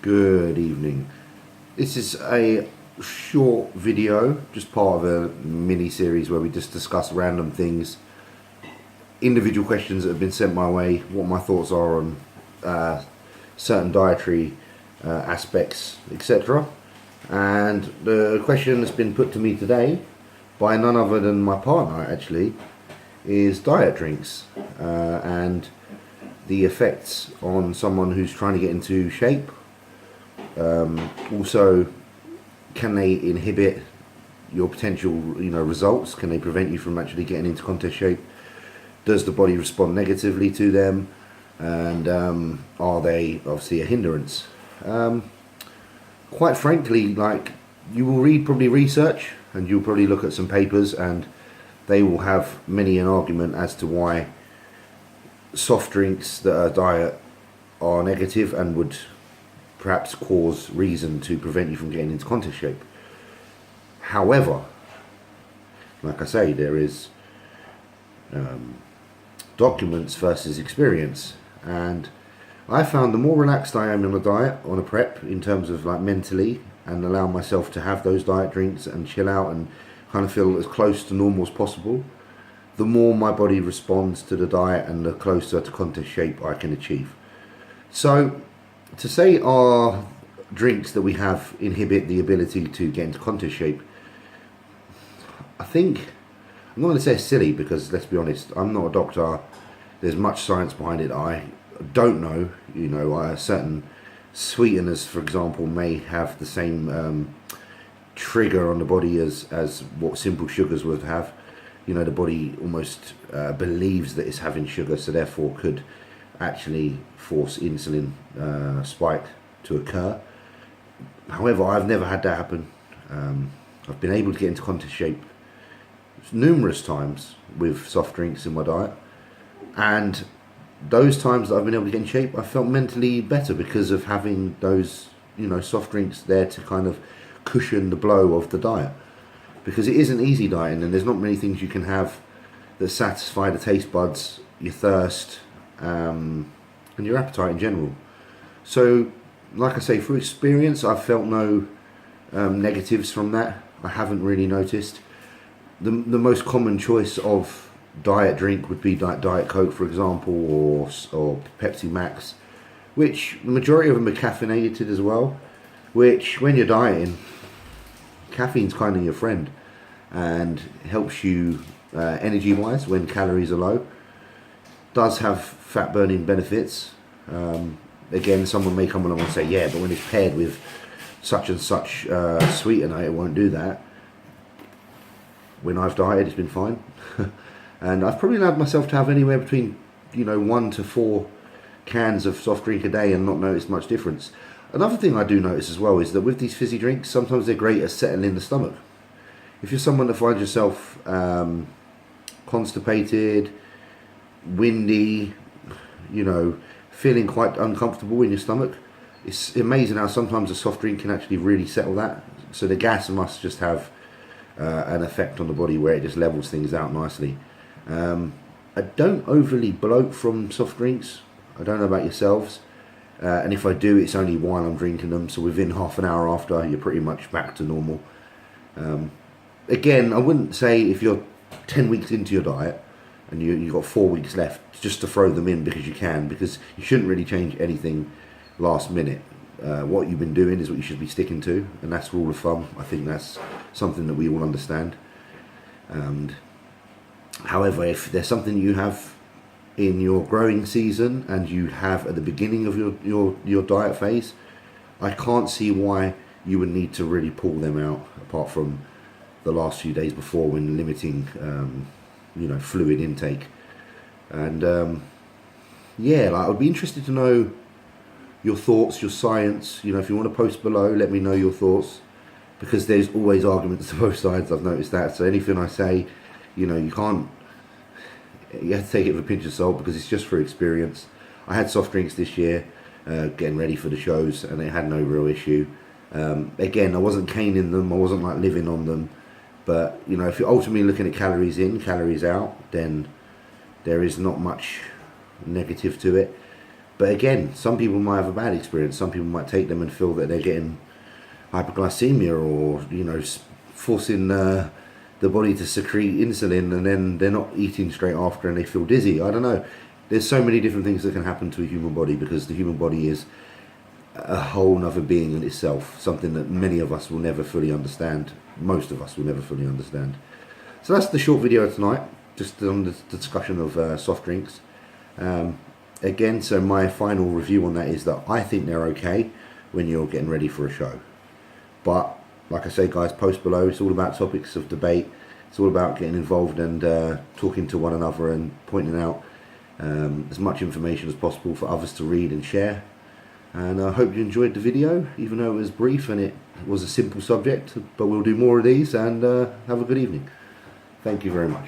Good evening. This is a short video, just part of a mini series where we just discuss random things, individual questions that have been sent my way, what my thoughts are on certain dietary aspects, etc. And the question that's been put to me today by none other than my partner actually is diet drinks and the effects on someone who's trying to get into shape. Also, can they inhibit your potential, results? Can they prevent you from actually getting into contest shape? Does the body respond negatively to them? And are they obviously a hindrance? Quite frankly, like, you will read probably research and you'll probably look at some papers and they will have many an argument as to why soft drinks that are diet are negative and would perhaps cause reason to prevent you from getting into contest shape. However, like I say, there is documents versus experience, and I found the more relaxed I am on a diet, on a prep, in terms of like mentally, and allow myself to have those diet drinks and chill out and kind of feel as close to normal as possible, the more my body responds to the diet and the closer to contest shape I can achieve. So to say our drinks that we have inhibit the ability to get into contest shape, I think, I'm not going to say it's silly because, let's be honest, I'm not a doctor. There's much science behind it. I don't know, certain sweeteners, for example, may have the same trigger on the body as what simple sugars would have. The body almost believes that it's having sugar, so therefore could actually force insulin spike to occur. However, I've never had that happen. I've been able to get into contest shape numerous times with soft drinks in my diet, and those times that I've been able to get in shape, I felt mentally better because of having those soft drinks there to kind of cushion the blow of the diet, because it isn't easy dieting and there's not many things you can have that satisfy the taste buds, your thirst, and your appetite in general. So, like I say, through experience, I've felt no negatives from that. I haven't really noticed. The most common choice of diet drink would be like Diet Coke, for example, or Pepsi Max, which the majority of them are caffeinated as well. Which, when you're dieting, caffeine's kind of your friend and helps you energy-wise when calories are low. Does have fat burning benefits. Again, someone may come along and say, yeah, but when it's paired with such and such sweetener, it won't do that. When I've dieted, it's been fine. And I've probably allowed myself to have anywhere between 1 to 4 cans of soft drink a day and not notice much difference. Another thing I do notice as well is that with these fizzy drinks, sometimes they're great at settling in the stomach. If you're someone that finds yourself constipated, windy, feeling quite uncomfortable in your stomach, it's amazing how sometimes a soft drink can actually really settle that. So the gas must just have an effect on the body where it just levels things out nicely. I don't overly bloat from soft drinks. I don't know about yourselves. And if I do, it's only while I'm drinking them. So within half an hour after, you're pretty much back to normal. Again, I wouldn't say if you're 10 weeks into your diet and you've got 4 weeks left just to throw them in because you can, because you shouldn't really change anything last minute. What you've been doing is what you should be sticking to, and that's rule of thumb. I think that's something that we all understand. And however, if there's something you have in your growing season and you have at the beginning of your diet phase, I can't see why you would need to really pull them out, apart from the last few days before when limiting fluid intake. And I'd be interested to know your thoughts, your science. If you want to post below, let me know your thoughts, because there's always arguments to both sides. I've noticed that. So anything I say, you have to take it with a pinch of salt, because it's just for experience. I had soft drinks this year, getting ready for the shows, and it had no real issue. Again, I wasn't caning them, I wasn't like living on them, but if you're ultimately looking at calories in, calories out, then there is not much negative to it. But again, some people might have a bad experience. Some people might take them and feel that they're getting hypoglycemia, or forcing the body to secrete insulin, and then they're not eating straight after and they feel dizzy. I don't know. There's so many different things that can happen to a human body, because the human body is a whole other being in itself, something that many of us will never fully understand. Most of us will never fully understand. So that's the short video tonight, just on the discussion of soft drinks. Again, so my final review on that is that I think they're okay when you're getting ready for a show. But like I say, guys, post below. It's all about topics of debate. It's all about getting involved and talking to one another and pointing out as much information as possible for others to read and share. And I hope you enjoyed the video, even though it was brief and it was a simple subject. But we'll do more of these, and have a good evening. Thank you very much.